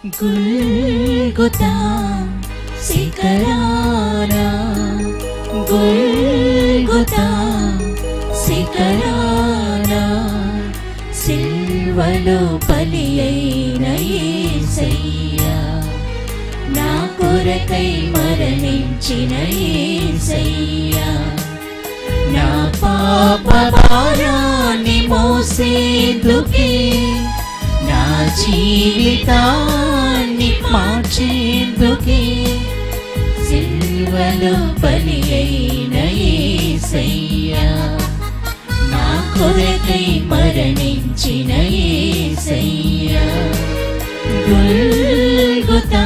గుల్గొతా శిఖరాన, గుల్గొతా శిఖరాన, సిల్వలో బలి అయిన యేసయ్యా, నా కొరకై మరణించిన యేసయ్యా, నా పాప భారాన్ని మోసేందుకే, నా జీవితాన్ని మార్చేందుకే, సిల్వలో బలి అయిన యేసయ్యా, నా కొరకై మరణించిన యేసయ్యా, గుల్గొతా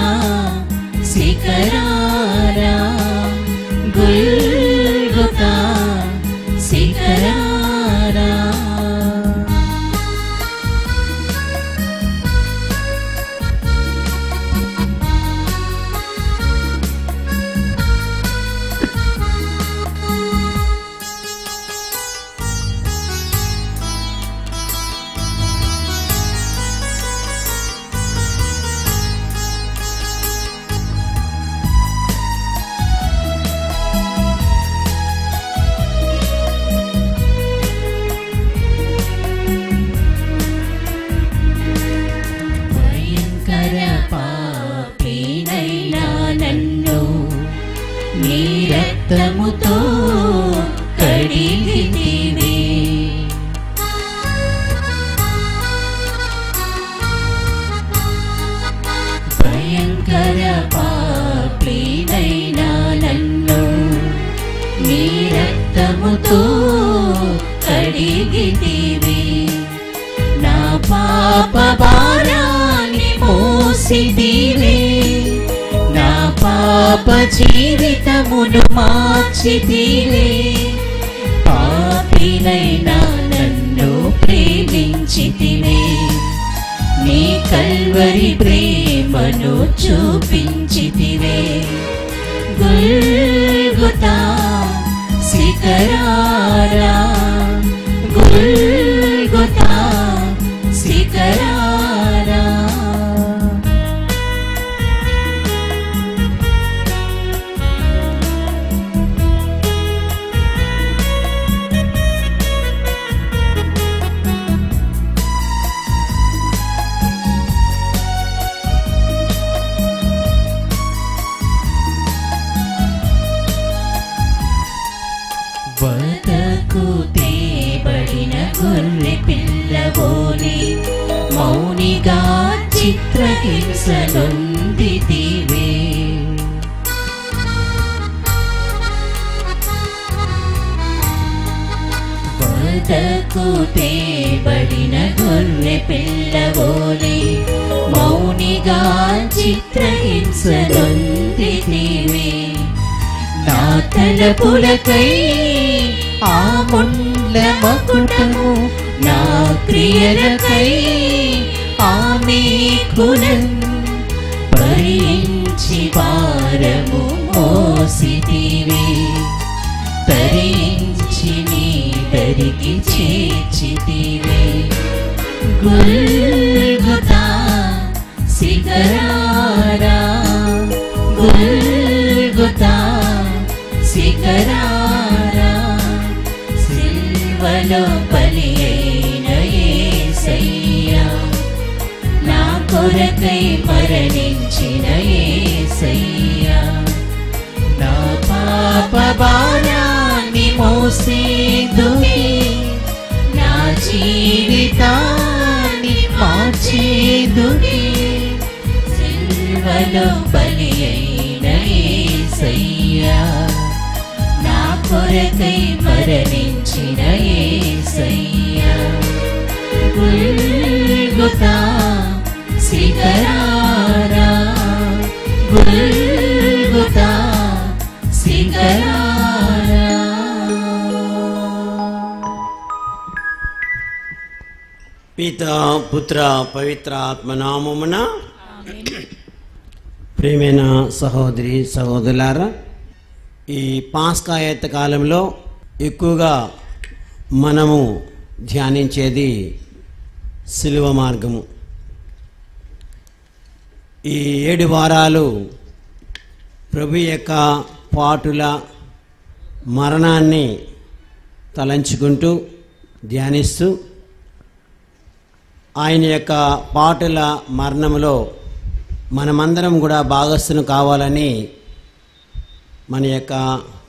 శిఖరాన, గుల్గొతా శిఖరాన. రక్తముతో కడిగితివి, భయంకర పాపినైన నన్ను నీ రక్తముతో కడిగితివి, నా పాప భారాన్ని మోసితివి, నా పాప జీవితమును మార్చితివే, పాపినైనా నన్ను ప్రేమించితివే, నీ కల్వరి ప్రేమను చూపించితివే, గుల్గొతా శిఖరాన, గుల్గొతా శిఖరాన. వదకు తేబడిన గొర్రె పిల్లవోలి మౌనిగా చిత్రహింసలొందితివే, వదకు తేబడిన గొర్రె పిల్లవోలి మౌనిగా చిత్రహింసలొందితివే, నా తలపులకై ఆ ముండ్ల మకుటము, నా క్రియలకై ఆమె కులను భరించి భారము మోసితివే, తరించి నీ దరికి చేర్చితివే, గుల్గొతా శిఖరాన, గుల్గొతా శిఖరాన, సిల్వలో బలి అయిన యేసయ్యా, నా కొరకై మరణించిన యేసయ్యా, నా పాప భారాన్ని మోసేందుకే, నా జీవితాన్ని మార్చేందుకే, సిల్వలో బలి అయిన యేసయ్యా, నా కొరకై మరణించిన యేసయ్యా, గుల్గొతా శిఖరాన, గుల్గొతా శిఖరాన. పితా పుత్ర పవిత్ర ఆత్మ నామమున ప్రియమైన సహోదరి సహోదరులారా, ఈ పాస్కాయత కాలంలో ఎక్కువగా మనము ధ్యానించేది శిలువ మార్గము. ఈ 7 వారాలు ప్రభు యొక్క పాటుల మరణాన్ని తలంచుకుంటూ ధ్యానిస్తూ ఆయన యొక్క పాటుల మరణంలో మనమందరం కూడా భాగస్థులు కావాలని మన యొక్క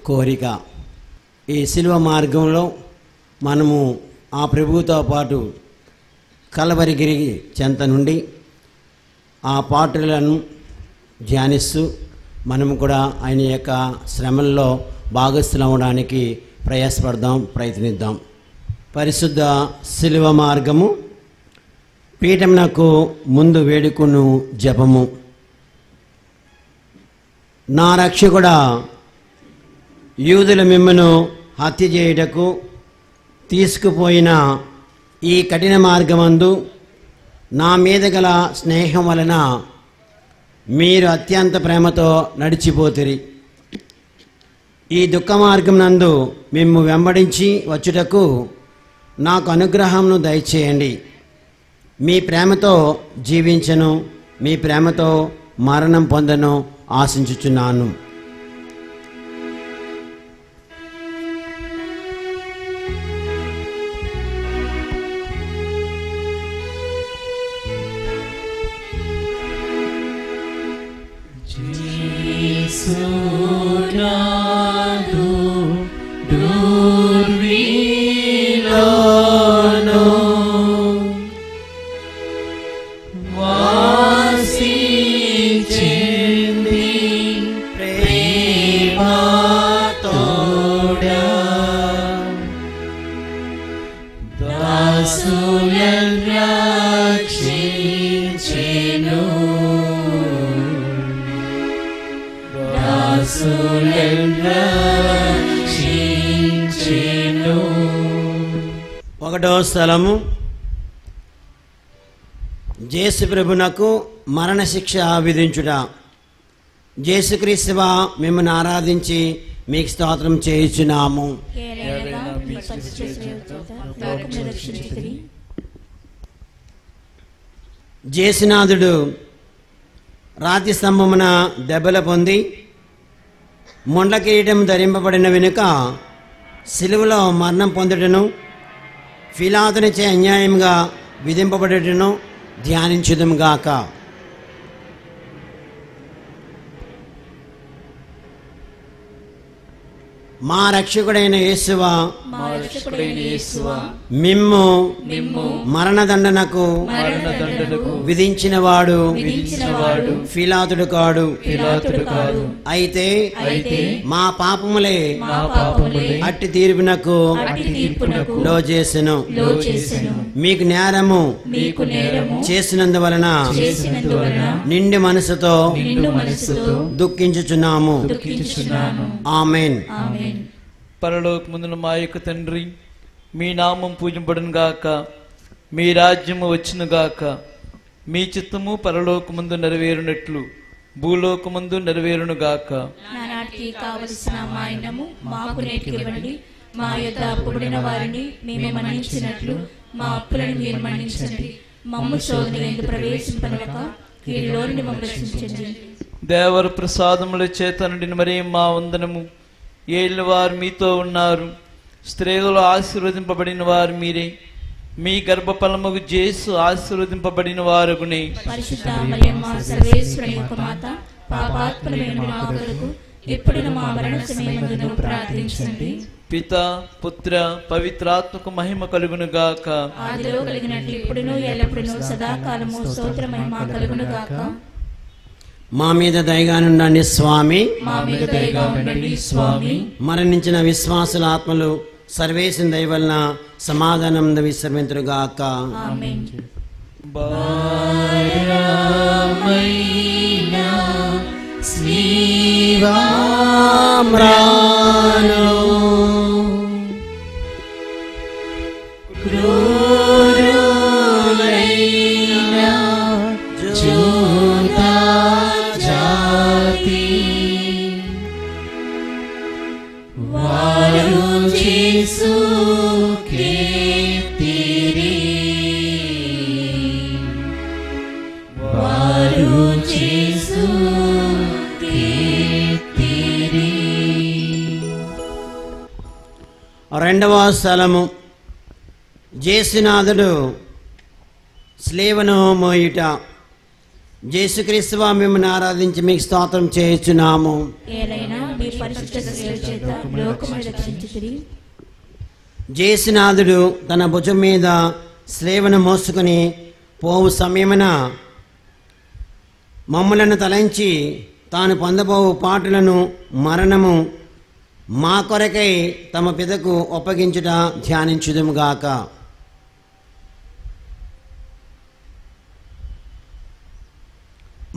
కోరిక. ఈ శిలువ మార్గంలో మనము ఆ ప్రభువుతో పాటు కల్వరిగిరి చెంత నుండి ఆ పాటలను ధ్యానిస్తూ మనము కూడా ఆయన యొక్క శ్రమల్లో భాగస్థులు అవ్వడానికి ప్రయత్నిద్దాం. పరిశుద్ధ శిలువ మార్గము, పీఠమునకు ముందు వేడుకును జపము. నా రక్షకుడా, యూదుల మిమ్మును హత్య చేయుటకు తీసుకుపోయిన ఈ కఠిన మార్గమందు నా మీద గల స్నేహం వలన మీరు అత్యంత ప్రేమతో నడిచిపోతిరి. ఈ దుఃఖ మార్గం నందు మిమ్ము వెంబడించి వచ్చుటకు నాకు అనుగ్రహంను దయచేయండి. మీ ప్రేమతో జీవించను, మీ ప్రేమతో మరణం పొందను ఆశించుచున్నాను. ఒకటో స్థలము, యేసు ప్రభునకు మరణశిక్ష విధించుట. యేసుక్రీస్తువా, మిమ్మల్ని ఆరాధించి మీకు స్తోత్రం చేయుచున్నాము. జేసునాథుడు రాతి స్తంభమున దెబ్బలు పొంది మొండ్ల కిరీటం ధరింపబడిన వెనుక సిలువలో మరణం పొందుటను, ఫిలాతునిచే అన్యాయంగా విధింపబడుటను ధ్యానించుదుముగాక. మా రక్షకుడైన యేసువా, మిమ్ము మరణదండనకు విధించినవాడు ఫిలాతుడు కాడు. అయితే మా పాపములే అట్టి తీర్పునకు లోచేసెను. మీకు నేరము చేసినందువలన నిండు మనసుతో దుఃఖించుచున్నాము. ఆమేన్. పరలోకమందున మా యొక్క తండ్రి, మీ నామం పూజింపబడును గాక, మీ రాజ్యము వచ్చును గాక, మీ చిత్తము పరలోకమందు నెరవేరునట్లు భూలోకమందు నెరవేరును గాక. నానాటికి కావలసిన మాయనము మాకు నేర్పివ్వండి. మా యొద్ద అప్పుబడిన వారిని మేము మన్నించినట్లు మా అప్పులను మీరు మన్నించండి. మమ్ము శోధనయందు ప్రవేశింపనివ్వక కీడులో నుండి మమ్మల్ని రక్షించండి. దేవర ప్రసాదముల చేత నిండిన మరియ మా వందనము. ఏళ్ళ వారు మీతో ఉన్నారు, స్త్రీలలో ఆశీర్వదింపబడిన వారు మీరే. మీ గర్భఫలముగు యేసు ఆశీర్వదింపబడిన వారుగునే. పరిశుద్ధ మరియమ్మ సర్వేశ్వరుని యొక్క మాత, పాపాత్ములైన మా కొరకు ఇప్పుడును మా మరణ సమయమందును ప్రార్థించండి. పిత, పుత్ర, పవిత్రాత్మకు మహిమ కలుగును గాక. ఆదిలో కలిగినట్లు ఇప్పుడును ఎల్లప్పుడును సదాకాలము స్తోత్ర మహిమ కలుగును గాక. మా మీద దయగానుండండి స్వామి. మా మీద దయగా ఉండండి స్వామి. మరణించిన విశ్వాసుల ఆత్మలు సర్వేశ్వరుని దయ వలన సమాధానం విశ్రమింతురుగాక. ఆమేన్. వారు చేసు కీర్తిరి. రెండవ స్థలము, జేసునాథుడు స్లేవను మోయుట. యేసుక్రీస్తువా మిమ్మల్ని ఆరాధించి మీకు స్తోత్రం చేయుచున్నాము. ఏలైనా మీ పరిశుద్ధ సేవ చేత లోకమును రక్షించితిరి. జేసునాథుడు తన భుజం మీద స్లేవను మోసుకుని పోవు సమయమున మమ్ములను తలంచి తాను పొందబోవు పాటులను మరణము మా కొరకై తమ పిదకు ఒప్పగించుట ధ్యానించుదుముగాక.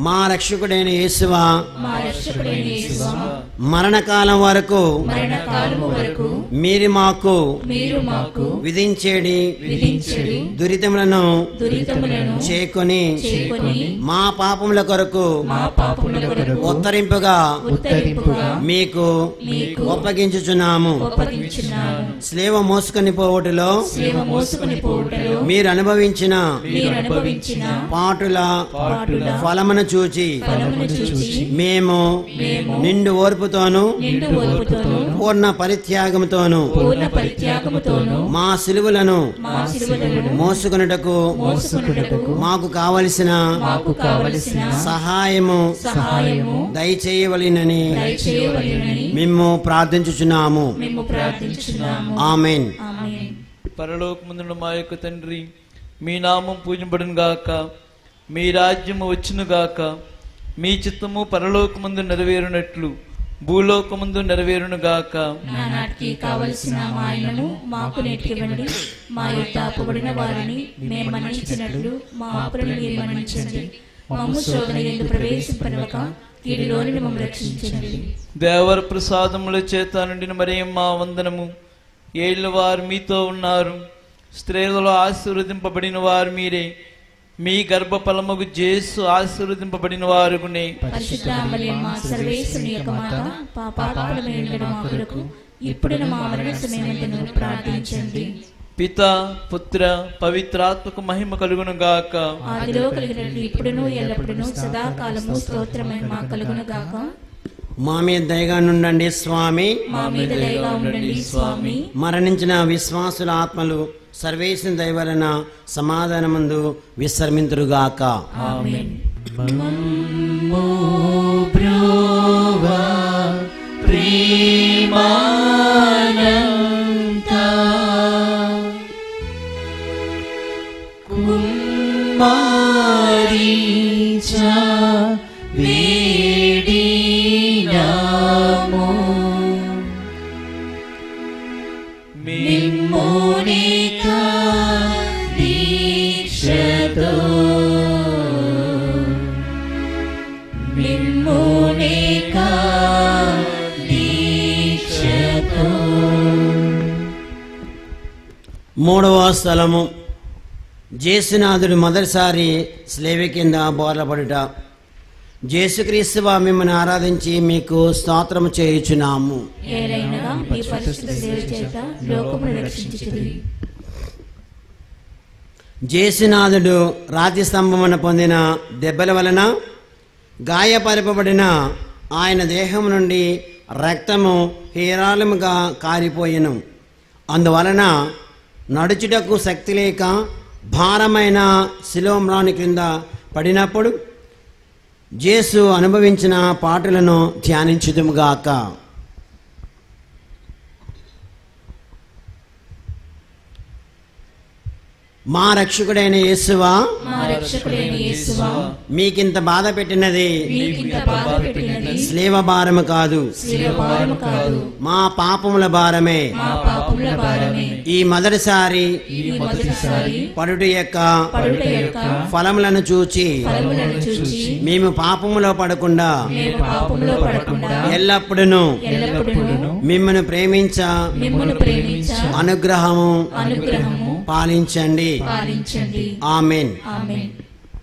మా రక్షకుడైన యేసువా, మా రక్షకుడైన యేసువా, మరణకాలం వరకు మీరు మాకు విధించేడి దురితములను చేకొని మా పాపముల కొరకు ఉత్తరింపుగా మీకు ఒప్పగించుచున్నాము. స్లేవ మోసుకొని పోవుటలో మీరు అనుభవించిన పాటుల ఫలమును చూచి మేము నిండు ఓర్పుతోను పూర్ణ పరిత్యాగముతోను మా సిలువలను మోసుకొనుటకు మాకు కావలసిన సహాయము దయచేయవలెనని మేము ప్రార్థించుచున్నాము. ఆమేన్. పరలోకమందున్న మా యొక్క తండ్రి, మీ నామం పూజింపబడును గాక, మీ రాజ్యము వచ్చును గాక, మీ చిత్తము పరలోకమందు నెరవేరునట్లు భూలోకమందు నెరవేరును గాక. నానాటికి కావలసిన మాయనము మాకు నేర్పివ్వండి. మా యొక్క అప్పుబడిన వారిని మేము మన్నించినట్లు మా అప్పులను మీరు మన్నించండి. మమ్ము శోధన యందు ప్రవేశింపనివ్వక కీడులోని మమ్మల్ని రక్షించండి. దేవర ప్రసాదముల చేత నిండిన మరియమ్మ వందనము. ఏళ్ళ వారు మీతో ఉన్నారు, స్త్రీలలో ఆశీర్వదింపబడిన వారు మీరే. మీ గర్భఫలముగు యేసు ఆశీర్వదింపబడిన వారునే. పరిశుద్ధ మరియమ్మ సర్వేశ్వరుని యొక్క మాత, పాపాత్ములమై ఉండుట మా కొరకు ఇప్పుడును మా మరణ సమయమందును ప్రార్థించండి. పిత పుత్ర పవిత్రాత్మకు మహిమ కలుగును గాక. ఆదిలో కలిగినట్లు ఇప్పుడును ఎల్లప్పుడును సదాకాలము స్తోత్రమైన మా కలుగును గాక. మా మీద దయగా నుండండి స్వామి. మా మీద దయగా ఉండండి స్వామి. మరణించిన విశ్వాసుల ఆత్మలు సర్వేశ్వరుని దయ వలన సమాధానమందు విశ్రమింతురుగాక. ఆమేన్. మమ్ము బ్రోవా ప్రేమానంత కుమారీచ వేడినాము మిమ్మునిక దీక్షతో మిమ్మునిక దీక్షతో. మూడవ స్థలము, జేసునాథుడు మొదటిసారి స్లేవి కింద బోర్లపడుట. యేసుక్రీస్తువా మిమ్మల్ని ఆరాధించి మీకు స్తోత్రము చేయుచున్నాము. ఏలైనగా మీ పరిశుద్ధ సేవ చేత లోకమును రక్షించితిరి. జేసునాథుడు రాతి స్తంభమున పొందిన దెబ్బల వలన గాయపరపబడిన ఆయన దేహం నుండి రక్తము హేరాళముగా కారిపోయెను. అందువలన నడుచుటకు శక్తి లేక భారమైన శిలోమ్రాని క్రింద పడినప్పుడు యేసు అనుభవించిన పాటలను ధ్యానించుదుముగాక. మా రక్షకుడైన యేసువా, మీకింత బాధ పెట్టినది స్లేవ భారము కాదు, మా పాపముల భారమే. ఈ మొదటిసారి పడుట యొక్క ఫలములను చూచి మేము పాపములో పడకుండా ఎల్లప్పుడూ మిమ్మల్ని ప్రేమించ అనుగ్రహము పాలించండి. ఆమేన్.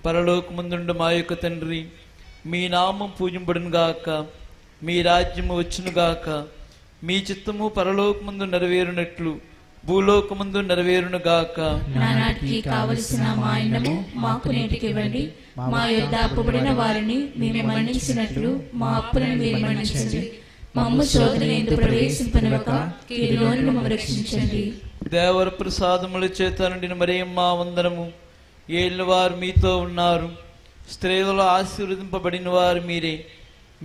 పరలోకమందుండు మా యొక్క తండ్రి, మీ నామం పూజింపబడును గాక, మీ రాజ్యము వచ్చును గాక, మీ చిత్తము పరలోకమందు నెరవేరునట్లు భూలోకమందు నెరవేరును గాక. నానాటికి కావలసిన మా అన్నము మాకు నేటికి ఇవ్వండి. మా యొద్ద అప్పుబడిన వారిని మేము మన్నించినట్లు మా అప్పులను మీరు మన్నించండి. మమ్ము శోధన యందు ప్రవేశింపనివ్వక కీడులో నుండి మమ్మల్ని రక్షించండి. దేవర ప్రసాదముల చేత నిండిన మరియమ్మ వందనము. ఏళ్ళవారు మీతో ఉన్నారు, స్త్రీలలో ఆశీర్వదింపబడిన వారు మీరే.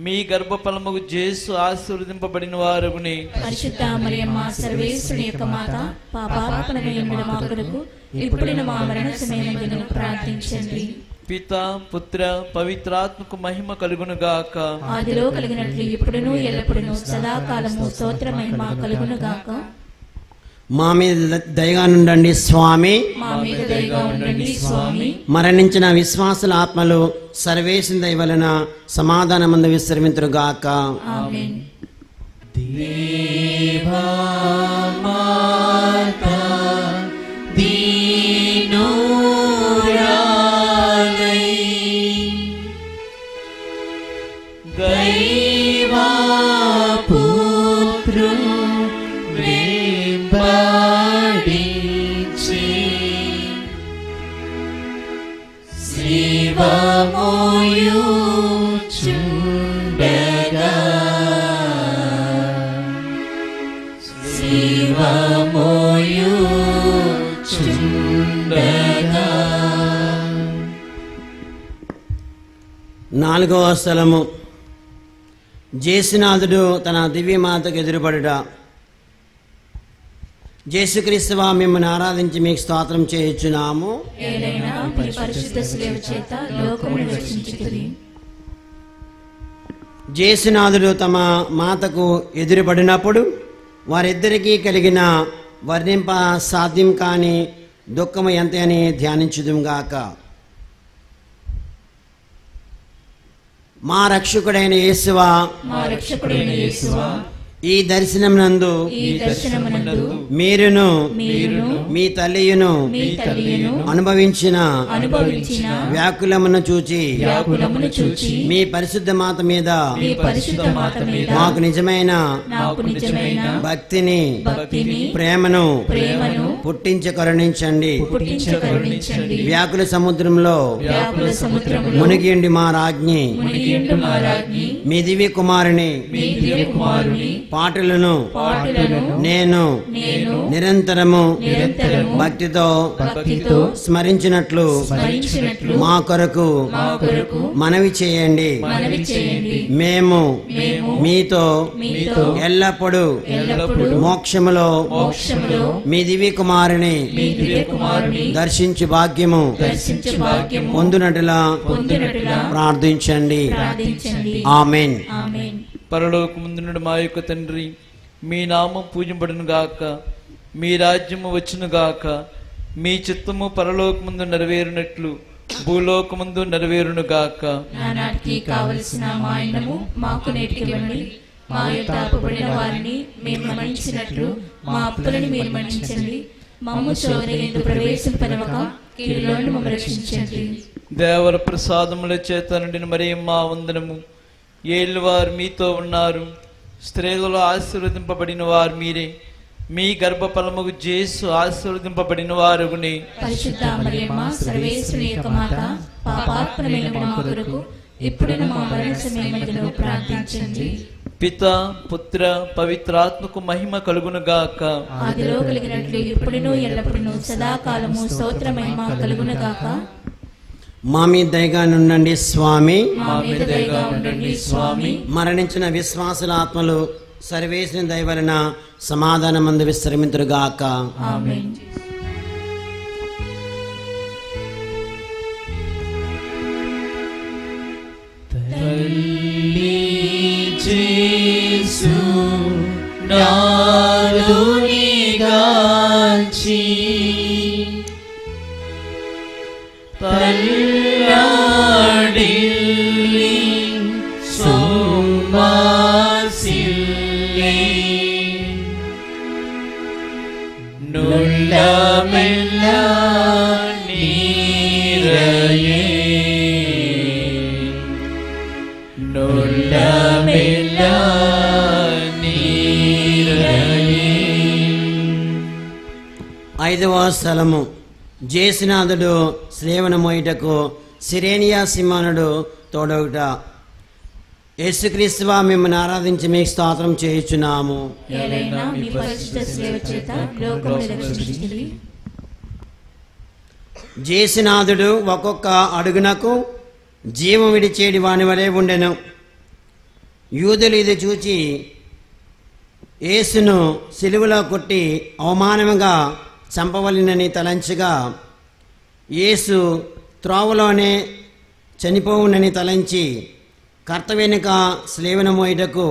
మీ గర్భఫలముగు యేసు ఆశీర్వదింపబడిన వారునే. పరిశుద్ధ మరియమ్మ సర్వేశ్వరుని యొక్క మాత, పాపాత్మలమై ఉన్న మా కొరకు ఇప్పుడున్న మా మరణ సమయమందును ప్రార్థించండి. పిత పుత్ర పవిత్రాత్మకు మహిమ కలుగును గాక. ఆదిలో కలిగినట్లు ఇప్పుడును ఎల్లప్పుడును సదాకాలము స్తోత్ర మహిమ కలుగును గాక. మా మీద దయగా నుండండి స్వామి. మా మీద దయగా ఉండండి స్వామి. మరణించిన విశ్వాసుల ఆత్మలు సర్వేశ్వరుని దయ వలన సమాధానమందు విశ్రమింతురుగాక. ఆమేన్. దేవా మాతా దీనురాలై దైవా పుత్రుని వెంబడించి శివమోయుచుండగా నాలుగవ స్థలము, జేసునాథుడు తన దివ్యమాతకు ఎదురుపడుట. యేసుక్రీస్తువా మిమ్మల్ని ఆరాధించి మీకు స్తోత్రం చేయుచున్నాము. ఏలైనా మీ పరిశుద్ధ శిలువ చేత లోకమును రక్షించితిరి. జేసునాథుడు తమ మాతకు ఎదురుపడినప్పుడు వారిద్దరికీ కలిగిన వర్ణింప సాధ్యం కాని దుఃఖము ఎంత అని ధ్యానించుదుగాక. మా రక్షకుడైన యేసువా, మా రక్షకుడైన యేసువా, ఈ దర్శనమునందు మీరును మీ తల్లియును అనుభవించిన వ్యాకులమును చూచి మీ పరిశుద్ధ మాత మీద మాకు నిజమైన భక్తిని ప్రేమను పుట్టించి కరుణించండి. వ్యాకుల సముద్రంలో మునిగియుండి మా రాజ్ఞి మీ దివ్య కుమారుని పాటలను నేను నిరంతరము భక్తితో స్మరించినట్లు మా కొరకు మనవి చేయండి. మేము మీతో ఎల్లప్పుడూ మోక్షములో మీ దివ్య కుమారుని దర్శించు భాగ్యము పొందునట్లుగా ప్రార్థించండి. ఆమేన్. పరలోకమందున్న మా యొక్క తండ్రి, మీ నామం పూజింపడును గాక. మీ రాజ్యము వచ్చును గాక. మీ చిత్తము పరలోకమందు నెరవేరునట్లు భూలోకమందు నెరవేరును గాక. నానాటికి కావలసిన మా అన్నము మాకు నేటికి ఇవ్వండి. మా యొద్ద అప్పుబడిన వారిని మేము మన్నించినట్లు మా అప్పులను మీరు మన్నించండి. మమ్ము శోధన యందు ప్రవేశింపనివ్వక కీడులో నుండి మమ్మల్ని రక్షించండి. దేవర ప్రసాదముల చేత నిండిన మరియమ్మ వందనము. ఏళ్ళవారు మీతో ఉన్నారు, స్త్రీలలో ఆశీర్వదింపబడిన వారు మీరే. మీ గర్భఫలముగు యేసు ఆశీర్వదింపబడిన వారునే. పరిశుద్ధ మరియమ్మ సర్వేశ్వరుని యొక్క మాత, పాపాత్మలమైన మా కొరకు ఇప్పుడున్న మా మరణ సమయమందును ప్రార్థించండి. పిత పుత్ర పవిత్రాత్మకు మహిమ కలుగును గాక. ఆదిలో కలిగినట్లు ఇప్పుడును ఎల్లప్పుడును సదాకాలము స్తోత్ర మహిమ కలుగును గాక. మా మీద దయగా నుండండి స్వామి. మా మీద దయగా ఉండండి స్వామి. మరణించిన విశ్వాసుల ఆత్మలు సర్వేశ్వరుని దయ వలన సమాధానమందు విశ్రమింతురుగాక. ఆమేన్. తల్లి యేసు నాలుని గాంచి తల్లాడిల్లి సోమాసిల్లి నుల్లమెల్ల నీరయే నుల్లమెల్ల నీరయే ఐదవ స్థలము జేసునాథుడు శ్లేవన మోయుటకు సిరేనియా సిమోనుడు తోడొకట. యేసుక్రీస్తువా మిమ్మల్ని ఆరాధించి మీకు స్తోత్రం చేయుచున్నాము. ఏలైనా మీ పరిశుద్ధ సేవ చేత లోకమును రక్షించితిరి. జేసునాథుడు ఒక్కొక్క అడుగునకు జీవం విడిచేడి వాని వలె ఉండెను. యూదులు ఇది చూచి యేసును సిలువలో కొట్టి అవమానముగా చంపవలెనని తలంచగా, యేసు త్రోవలోనే చనిపోవునని తలంచి కర్త వెనుక శ్లేవన మోయుటకు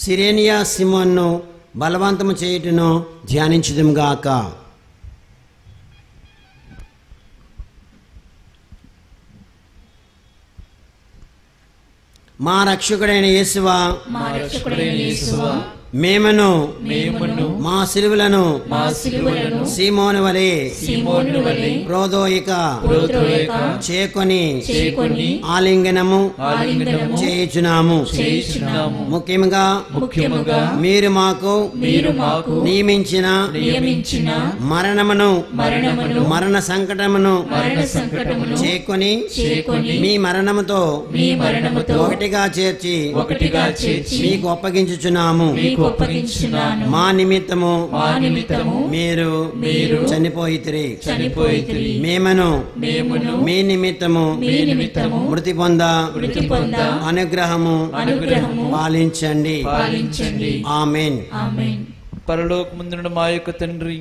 సిరేనియా సిమోన్ను బలవంతము చేయుటను ధ్యానించుదుముగాక. మా రక్షకుడైన యేసువా, మా రక్షకుడైన యేసువా, మేమును మా సిలువలను సీమోను వలె వలె ప్రోదోయిక చేకొని ఆలింగనము చేయుచున్నాము. ముఖ్యముగా మీరు మాకు నియమించిన మరణమును మరణ సంకటమును చేకొని మీ మరణముతో ఒకటిగా చేర్చి మీకు అప్పగించుచున్నాము. మా నిమిత్తము మీరు చనిపోయితిరి. మేమును మీ నిమిత్తము మృతి పొంద అనుగ్రహము పాలించండి. ఆమేన్. పరలోకమందున మా యొక్క తండ్రి,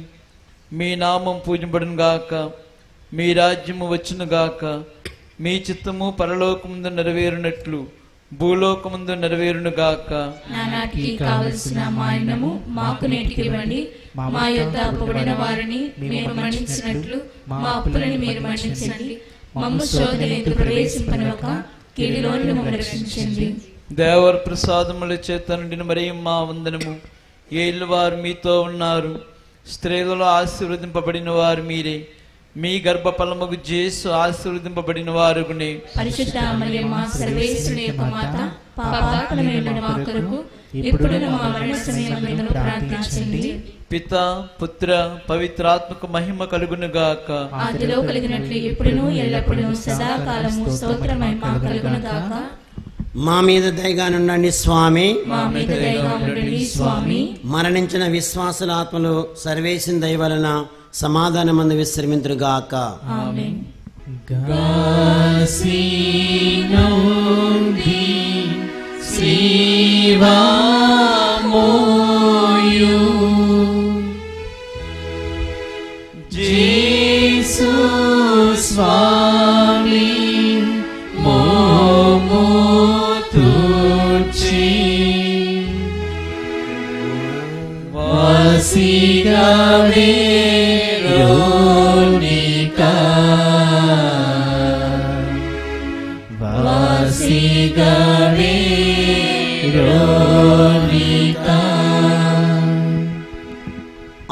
మీ నామం పూజింపడును గాక, మీ రాజ్యము వచ్చును గాక, మీ చిత్తము పరలోకమందు నెరవేరునట్లు భూలోకమందు నెరవేరును గాక. నానాటికి కావలసిన మా అన్నము మాకు నేటికి ఇవ్వండి. మా యొక్క అప్పుబడిన వారిని మేము మన్నించినట్లు మా అప్పులను మీరు మన్నించండి. మమ్ము శోధనకు ప్రవేశింపనివ్వక కీడులోని మమ్మల్ని రక్షించండి. దేవర ప్రసాదముల చేత నిండిన మరియ మా వందనము. ఏళ్ళు వారు మీతో ఉన్నారు, స్త్రీలలో ఆశీర్వదింపబడిన వారు మీరే. మీ గర్భఫలముగు యేసు ఆశీర్వదింపబడిన వారునే. పరిశుద్ధ మరియమ్మ సర్వేశ్వరుని యొక్క మాత, పాపాత్ములైన మా కొరకు ఇప్పుడును మా మరణ సమయమందును ప్రార్థించండి. పిత పుత్ర పవిత్రాత్మక మహిమ కలుగును గాక. ఆదిలో కలిగినట్లు ఇప్పుడును ఎల్లప్పుడూ సదాకాలము స్తోత్ర మహిమ కలుగును గాక. మా మీద దయగానుండండి స్వామి. మా మీద దయగా ఉండండి స్వామి. మరణించిన విశ్వాసుల ఆత్మలు సర్వేసిన దయ వలన సమాధానమందు విశ్రమింతురుగాక. ఆమేన్. జేసు స్వామి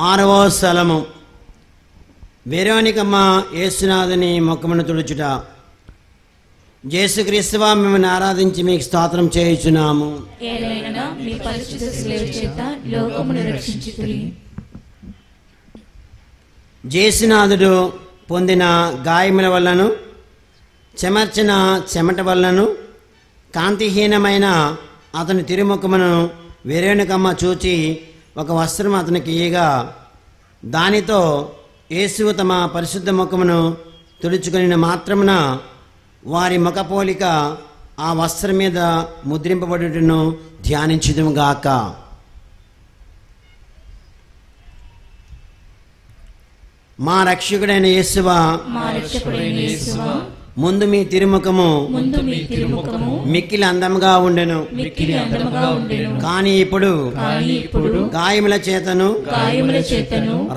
ఆరవ స్థలము వెరోనికమ్మ యేసునాథుని ముఖమును తుడుచుట. యేసుక్రీస్తువా మిమ్మల్ని ఆరాధించి మీకు స్తోత్రం చేయుచున్నాము. ఏలైనా మీ పరిశుద్ధ సేవ చేత లోకమును రక్షించితిరి. యేసునాథుడు పొందిన గాయముల వల్లను చెమర్చిన చెమట వల్లను కాంతిహీనమైన అతని తిరుముఖమును వెరోనికమ్మ చూచి ఒక వస్త్రం అతనికి ఇయ్యగా, దానితో యేసు తమ పరిశుద్ధ ముఖమును తుడుచుకొనిన మాత్రమున వారి ముఖపోలిక ఆ వస్త్రం మీద ముద్రింపబడుటను ధ్యానించుదుముగాక. మా రక్షకుడైన యేసువా, మా రక్షకుడైన యేసువా, ముందు మీ తిరుముఖము మిక్కిలి అందముగా ఉండెను. కానీ ఇప్పుడు గాయముల చేతను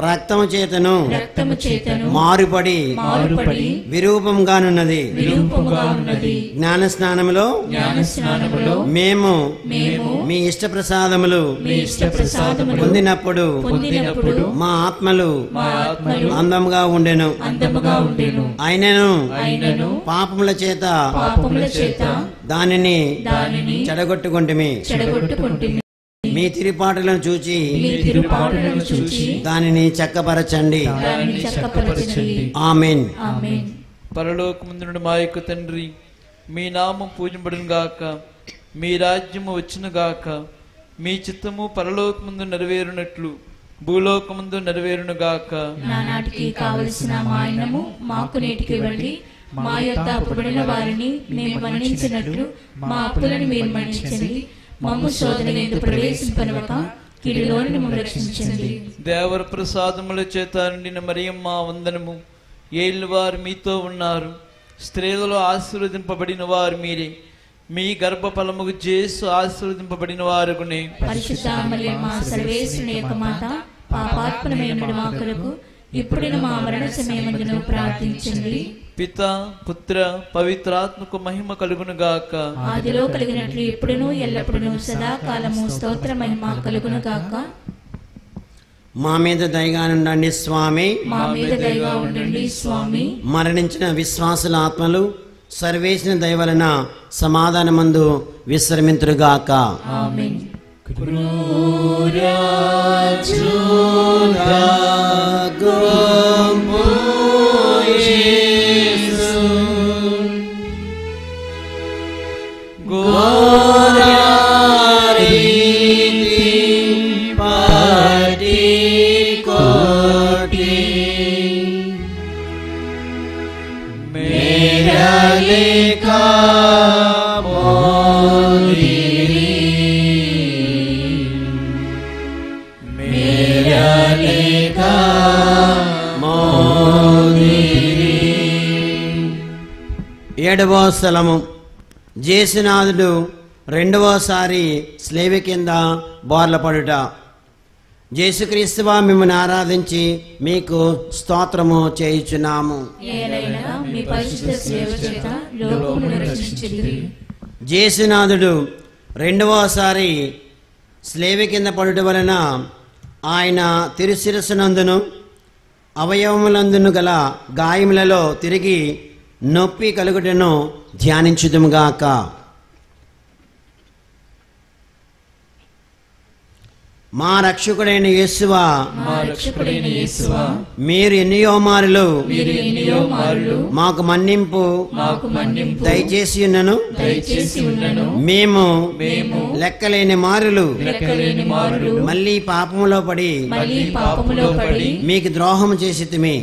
రక్తము చేతను మారుపడి విరూపంగానున్నది. జ్ఞాన స్నానములో మేము మీ ఇష్ట ప్రసాదములు పొందినప్పుడు మా ఆత్మలు అందముగా ఉండెను. అయినను పాపముల చేత దానిని చెడగొట్టుకుంటుమి. మీ తిరుపాటులను చూచి మీ తిరుపాటులను చూచి దానిని చక్కపరచండి. దానిని చక్కపరచండి. ఆమేన్. ఆమేన్. పరలోకమందునున్న మా యొక్క తండ్రి, మీ నామం పూజింపడును గాక, మీ రాజ్యము వచ్చును గాక, మీ చిత్తము పరలోకమందు నెరవేరునట్లు భూలోకమందు నెరవేరును గాక. నానాటికి కావలసిన మా అన్నము మాకు నేటికి ఇవ్వండి. మా యొద్ద అప్పుబడిన వారిని మేము మన్నించినట్లు మా అప్పులను మీరు మన్నించండి. మమ్ము శోధనయందు ప్రవేశింపనివ్వక కీడులోని మమ్మల్ని రక్షించండి. దేవర ప్రసాదముల చేత నిండిన మరియమ్మ వందనము. ఏలినవారు మీతో ఉన్నారు, స్త్రీలలో ఆశీర్వదింపబడిన వారు మీరే. మీ గర్భఫలముకు యేసు ఆశీర్వదింపబడిన వారునే. పరిశుద్ధ మరియమ్మ సర్వేశ్వరుని యొక్క మాత, పాపాత్మనమైన మా కొరకు ఇప్పుడును మా మరణ సమయమందును ప్రార్థించండి. పిత పుత్ర పవిత్రాత్మకు మహిమ కలుగును గాక. ఆదిలో కలిగినట్లు ఇప్పుడును ఎల్లప్పుడును సదాకాలము స్తోత్ర మహిమ కలుగును గాక. మా మీద దయగానుండండి స్వామి. మా మీద దయగా ఉండండి స్వామి. మరణించిన విశ్వాసుల ఆత్మలు సర్వేసిన దయ వలన సమాధానమందు విశ్రమింతురుగాక. ఆమేన్. ఏడవ స్థలము. జేసునాథుడు రెండవసారి స్లేవ కింద బోర్లపడుట. యేసుక్రీస్తువా మిమ్మల్ని ఆరాధించి మీకు స్తోత్రము చేయుచున్నాము. ఏలైనగా మీ పరిశుద్ధ సేవ చేత లోకమును రక్షించుడి. జేసునాథుడు రెండవసారి స్లేవ కింద పడుట వలన ఆయన తిరుశిరస్సునందును అవయవములందును గల గాయములలో తిరిగి నొప్పి కలుగుటను ధ్యానించుదుముగాక. మా రక్షకుడైన యేసువా, మీరు ఎన్నో మారులు మాకు మన్నింపు దయచేసి ఉన్నను. మేము లెక్కలేని మారులు మళ్ళీ పాపములో పడి మీకు ద్రోహము చేసితిమి.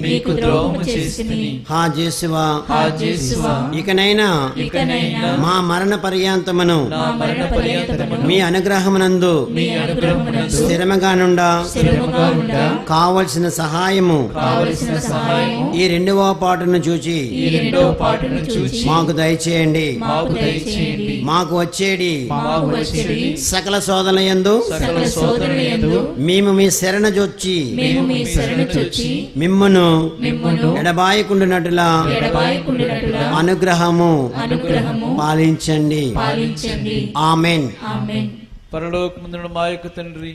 హా యేసువా, ఇకనైనా మా మరణ పర్యాంతమును మీ అనుగ్రహమునందు స్థిరముగా నుండా కావలసిన సహాయము ఈ రెండవ పాటను చూచి మాకు దయచేయండి. మాకు వచ్చేడి సకల శోధన యందు మేము మీ శరణ జొచ్చి మిమ్మును ఎడబాయకుండునట్లుగా అనుగ్రహము పాలించండి. ఆమేన్. పరలోకమందున మా యొక్క తండ్రి,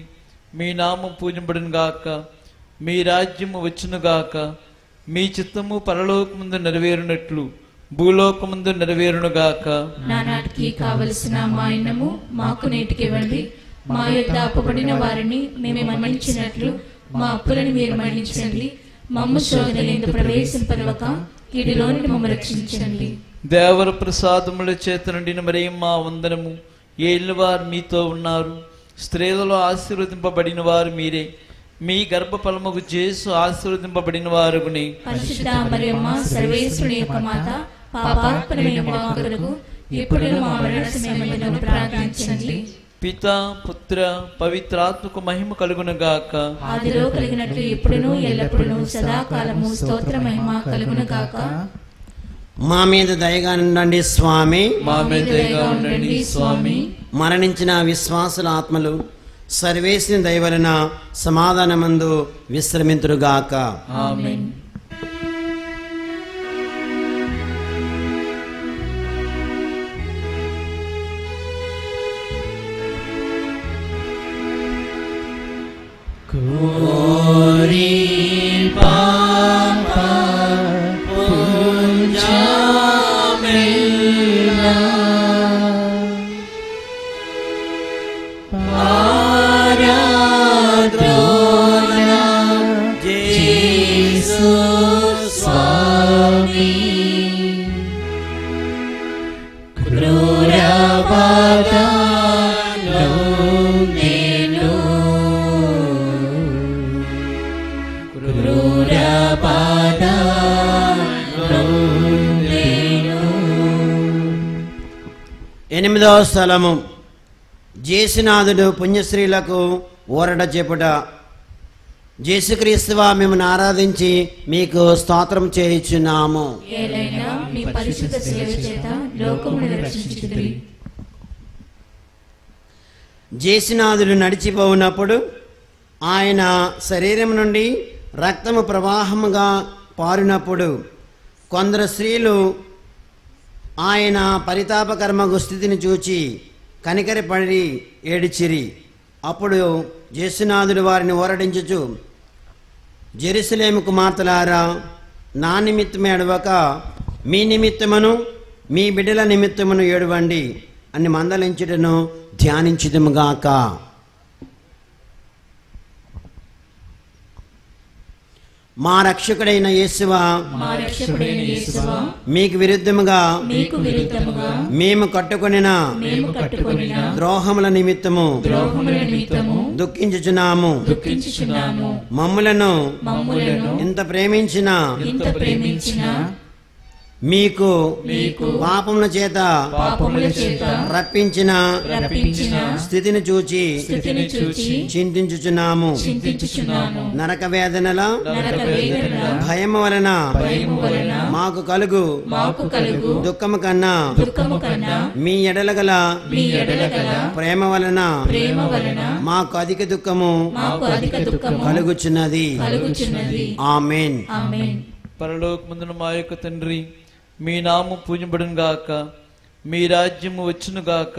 మీ నామం పూజింపడును గాక, మీ రాజ్యము వచ్చును గాక, మీ చిత్తము పరలోకమందు నెరవేరునట్లు భూలోకమందు నెరవేరును గాక. నానాటికి కావలసిన మా అన్నము మాకు నేటికి ఇవ్వండి. మా యొద్ద అప్పుబడిన వారిని మేము మన్నించినట్లు మా అప్పులను మీరు మన్నించండి. మమ్ము శోధనయందు ప్రవేశింపనివ్వక కీడులోని మమ్మల్ని రక్షించండి. దేవర ప్రసాదముల చేత నిండిన మరియమ్మ వందనము. ఏలినవారు మీతో ఉన్నారు, స్త్రీలలో ఆశీర్వదింపబడిన వారు మీరే. మీ గర్భఫలముకు యేసు ఆశీర్వదింపబడిన వారుని. పరిశుద్ధ మరియమ్మ సర్వేశ్వరుని యొక్క మాత, పాపాత్మనైన మా కొరకు ఇప్పుడును మా మరణ సమయమందును ప్రార్థించండి. పిత పుత్ర పవిత్రాత్మకు మహిమ కలుగును గాక. ఆదిలో కలిగినట్లు ఇప్పుడును ఎల్లప్పుడును సదాకాలము స్తోత్ర మహిమ కలుగును గాక. మా మీద దయగా ఉండండి స్వామి. మా మీద దయగా ఉండండి స్వామి. మరణించిన విశ్వాసుల ఆత్మలు సర్వేసిన దయ వలన సమాధానమందు విశ్రమింతురుగాక. ఆమేన్. ఆ నేను క్రూర బాధలో నేను. 8వ స్థలము జేసునాథుడు పుణ్యశ్రీలకు ఊరట చెప్పుట. యేసుక్రీస్తువా మిమ్మల్ని ఆరాధించి మీకు స్తోత్రం చేయుచున్నాము. ఏలైనా మీ పరిశుద్ధ సేవ చేత లోకమును రక్షించుదురు. జేసునాథుడు నడిచిపోవునప్పుడు ఆయన శరీరం నుండి రక్తము ప్రవాహముగా పారినప్పుడు కొందరు స్త్రీలు ఆయన పరితాపకర్మకు స్థితిని చూచి కనికరపడి ఏడిచిరి. అప్పుడు యేసునాథుడు వారిని ఊరడించుచు, జెరూసలేము కుమార్తెలారా, నా నిమిత్తమే ఏడవక మీ నిమిత్తమును మీ బిడ్డల నిమిత్తమును ఏడవండి అని మందలించుటను ధ్యానించుదుముగాక. మా రక్షకుడైన యేసువా, మీకు విరుద్ధముగా మేము కట్టుకొనిన ద్రోహముల నిమిత్తము దుఃఖించుచున్నాము. మమ్ములను ఇంత ప్రేమించిన మీకు పాపముల చేత రప్పించిన స్థితిని చూచి చింతించుచున్నాము. నరక వేదనల భయము వలన మాకు కలుగు దుఃఖము కన్నా మీ ఎడల గల ప్రేమ వలన మాకు అధిక దుఃఖము కలుగుచున్నది. ఆమేన్. పరలోకమందున మా యొక్క తండ్రి, మీ నామము పూజింపబడును గాక, మీ రాజ్యము వచ్చును గాక,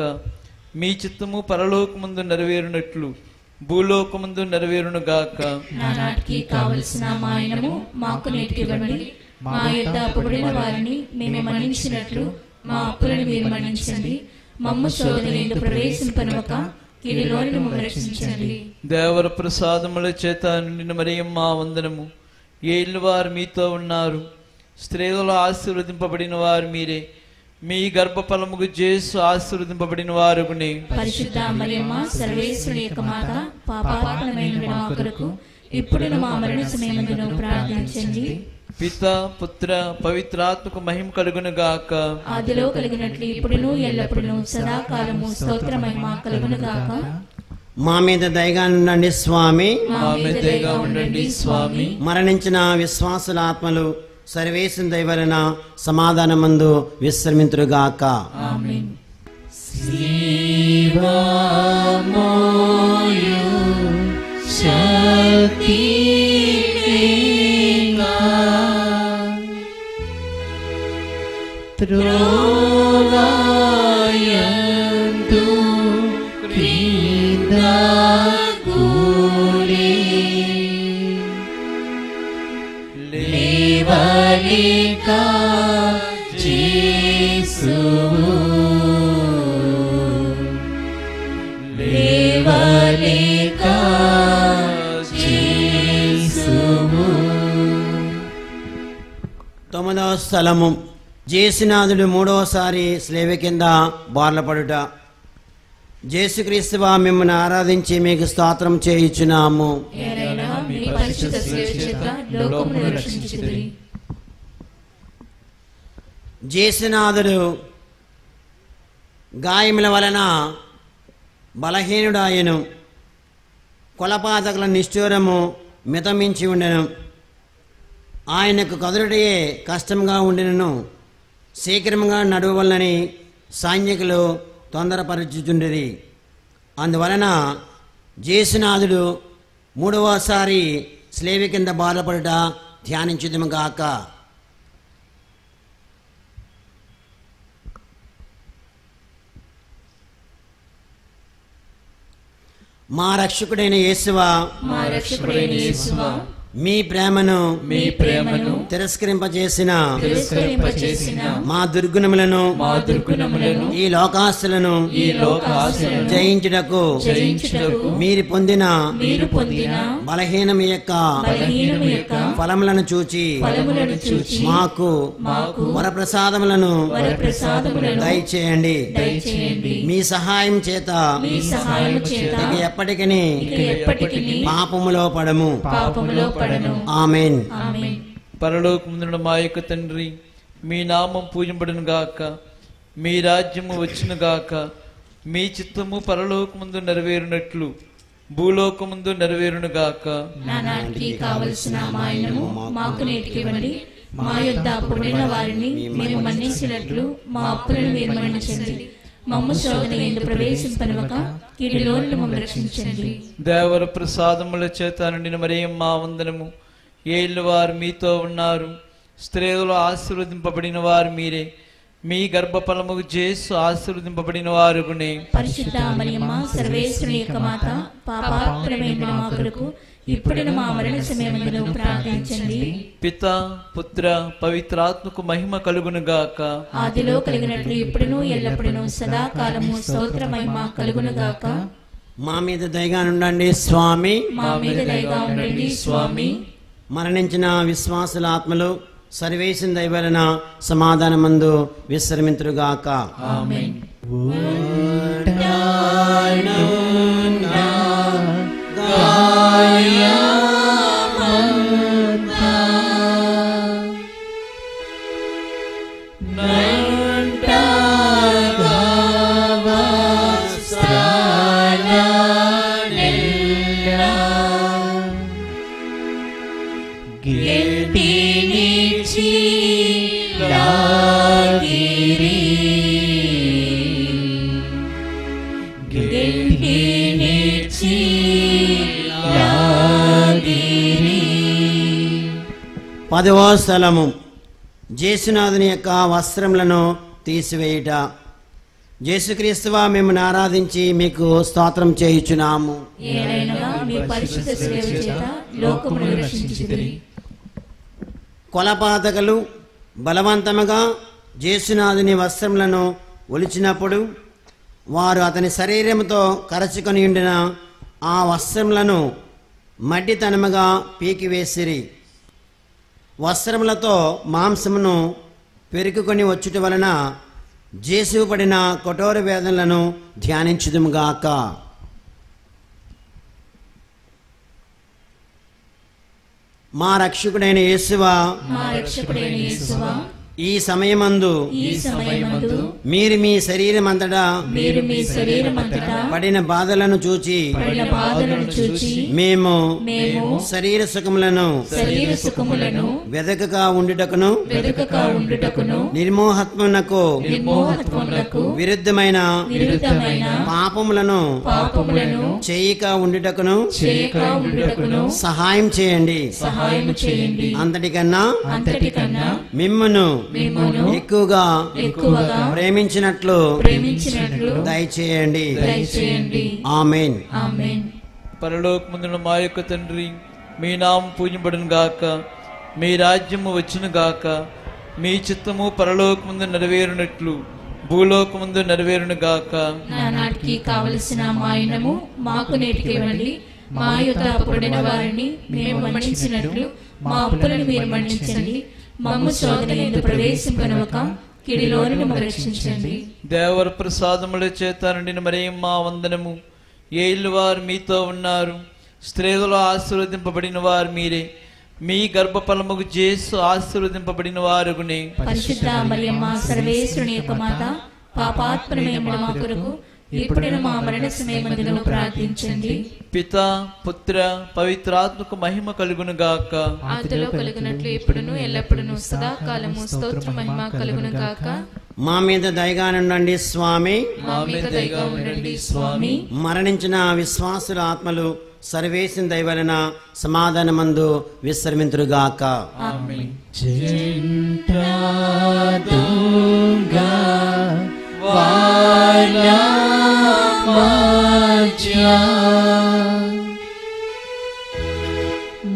మీ చిత్తము పరలోకమందు నెరవేరునట్లు భూలోకమందు నెరవేరును గాక. నానాటికి కావలసిన మా అన్నము మాకు నేటికివ్వండి. మా యొద్ద అప్పుబడిన వారిని మేము మన్నించినట్లు మా అప్పులను మీరు మన్నించండి. మమ్ము శోధనయందు ప్రవేశింపనివ్వక కీడులోని మమ్మల్ని రక్షించండి. దేవర ప్రసాదముల చేత నిండిన మరియమ్మ వందనము. ఏలినవారు మీతో ఉన్నారు, స్త్రీలలో ఆశీర్వదింపబడిన వారు మీరే. మీ గర్భఫలముకు యేసు ఆశీర్వదింపబడిన వారునే. పరిశుద్ధ మరియమ్మ సర్వేశ్వరుని యొక్క మాత, పాపాత్మమైన మా కొరకు ఇప్పుడును మా మరణ సమయమందును ప్రార్థించండి. పిత పుత్ర పవిత్రాత్మకు మహిమ కలుగును గాక. ఆదిలో కలిగినట్లు ఇప్పుడును ఎల్లప్పుడును సదాకాలము స్తోత్ర మహిమ కలుగును గాక. మా మీద దయగా ఉండండి స్వామి. మా మీద దయగా ఉండండి స్వామి. మరణించిన విశ్వాసుల ఆత్మలు సర్వేశ్వరుని దయ వలన సమాధానమందు విశ్రమింతురుగాక. ఆమేన్. తొమ్మిదవ స్థలము జేసునాథుడు మూడవసారి స్లేవ కింద బార్లపడుట. యేసుక్రీస్తువా మిమ్మల్ని ఆరాధించి మీకు స్తోత్రం చేయుచున్నాము. జేసునాథుడు గాయముల వలన బలహీనుడాయను, కొలపాతకుల నిష్ఠూరము మితమించి ఉండెను. ఆయనకు కదులుటే కష్టంగా ఉండినను శీఘ్రంగా నడవవలనని సైనికులు తొందరపరచుచుండిరి. అందువలన జేసునాథుడు మూడవసారి స్లేవి కింద బాధపడుట ధ్యానించుదుముగాక. మా రక్షకుడైన యేసువా, మీ ప్రేమను తిరస్కరింపజేసిన మా దుర్గుణములను ఈ లోకాస్తులను జయించుటకు మీరు పొందిన బలహీనము యొక్క ఫలములను చూచి మాకు వరప్రసాదములను దయచేయండి. మీ సహాయం చేత ఇక ఎప్పటికీ పాపములో పడము. ఆమేన్. పరలోకముందున్న మా యొక్క తండ్రి, మీ నామం పూజింపబడును గాక, మీ రాజ్యము వచ్చును గాక, మీ చిత్తము పరలోకముందు నెరవేరునట్లు భూలోకముందు నెరవేరును గాక. నానాటికి కావలసిన మాయనము మాకు నేటికివ్వండి. మా యొద్ద అప్పుడైన వారిని మేము మన్నించినట్లు మా అప్పులను మీరు మన్నించండి. మమ్ము శోధన ఎందు ప్రవేశింపనివ్వక కీడులో నుండి మమ్మల్ని రక్షించండి. దేవర ప్రసాదముల చేత నిండిన మరియమ్మ వందనము. ఏళ్ళు వారు మీతో ఉన్నారు, స్త్రీలు ఆశీర్వదింపబడిన వారు మీరే. మీ గర్భఫలము యేసు ఆశీర్వదింపబడిన వారునే. పరిశుద్ధ మరియమ్మ సర్వేశ్వరుని యొక్క మాత, పాపాత్ములమైన మా కొరకు ఇప్పుడును మా మరణ సమయమందును ప్రార్థించండి. పిత పుత్ర పవిత్రాత్మకు మహిమ కలుగును గాక. ఆదిలో కలిగినట్లు ఇప్పుడును ఎల్లప్పుడును సదాకాలము స్తోత్ర మహిమ కలుగును గాక. మా మీద దయగా ఉండండి స్వామి. మా మీద దయగా ఉండండి స్వామి. మరణించిన విశ్వాసుల ఆత్మలు సర్వేసిన దైవలన సమాధానమందు విశ్రమింతురుగాక. ఆమేన్. పదవ స్థలము యేసునాథుని యొక్క వస్త్రములను తీసివేయుట. యేసుక్రీస్తువా మిమ్మల్ని ఆరాధించి మీకు స్తోత్రం చేయుచున్నాము. ఏలైనగా మీ పరిశుద్ధ సేవ చేత లోకమును రక్షించితిరి. కొలపాతకులు బలవంతముగా యేసునాథుని వస్త్రములను ఒలిచినప్పుడు వారు అతని శరీరముతో కరచుకొని ఉండిన ఆ వస్త్రములను మడ్డితనముగా పీకివేసిరి. వస్త్రములతో మాంసమును పెరుకుకొని వచ్చుట వలన యేసు పడిన కఠోర వేదనలను ధ్యానించుదుముగాక. మా రక్షకుడైన యేసువా, ఈ సమయమందు మీరు మీ శరీరమంతటా పడిన బాధలను చూచి మేము శరీర సుఖములను వెదకగా ఉండుటకును నిర్మోహత్వమునకు విరుద్ధమైన పాపములను చేయక ఉండుటకును సహాయం చేయండి. అంతటికన్నా మిమ్మును ఎక్కువగా ప్రేమించినట్లు దయచేయండి. ఆమేన్. పరలోకమందున్న మా యొక్క తండ్రి, మీ నామం పూజింపబడును గాక, మీ రాజ్యము వచ్చును గాక, మీ చిత్తము పరలోకమందు నెరవేరునట్లు భూలోకమందు నెరవేరును గాక. నానాటికి కావలసిన మాయనము మాకు నేటికివ్వండి. మా యొద్ద అప్పుడైన వారిని మేము మన్నించినట్లు మా అప్పులను మీరు మన్నించండి. మమ్ము శోధన ఎందు ప్రవేశింపనివ్వక కీడులో నుండి మమ్మల్ని రక్షించండి. దేవర ప్రసాదముల చేత నిండిన మరియమ్మ వందనము. ఏళ్ళు వారు మీతో ఉన్నారు, స్త్రీలలో ఆశీర్వదింపబడిన వారు మీరే. మీ గర్భఫలము యేసు ఆశీర్వదింపబడిన వారునే. పరిశుద్ధ మరియమ్మ సర్వేశ్వరుని యొక్క మాత, పాపాత్ములమైన మా కొరకు ఇప్పుడును మా మరణ సమయమందును ప్రార్థించండి. పిత పుత్ర పవిత్రాత్మకు మహిమ కలుగును గాక. ఆదిలో కలిగినట్లు ఇప్పుడును ఎల్లప్పుడును సదాకాలము స్తోత్ర మహిమ కలుగును గాక. మా మీద దయగా ఉండండి స్వామి. మా మీద దయగా ఉండండి స్వామి. మరణించిన విశ్వాసుల ఆత్మలు సర్వేసిన దైవలన సమాధానమందు విశ్రమింతురుగాక. ఆమేన్.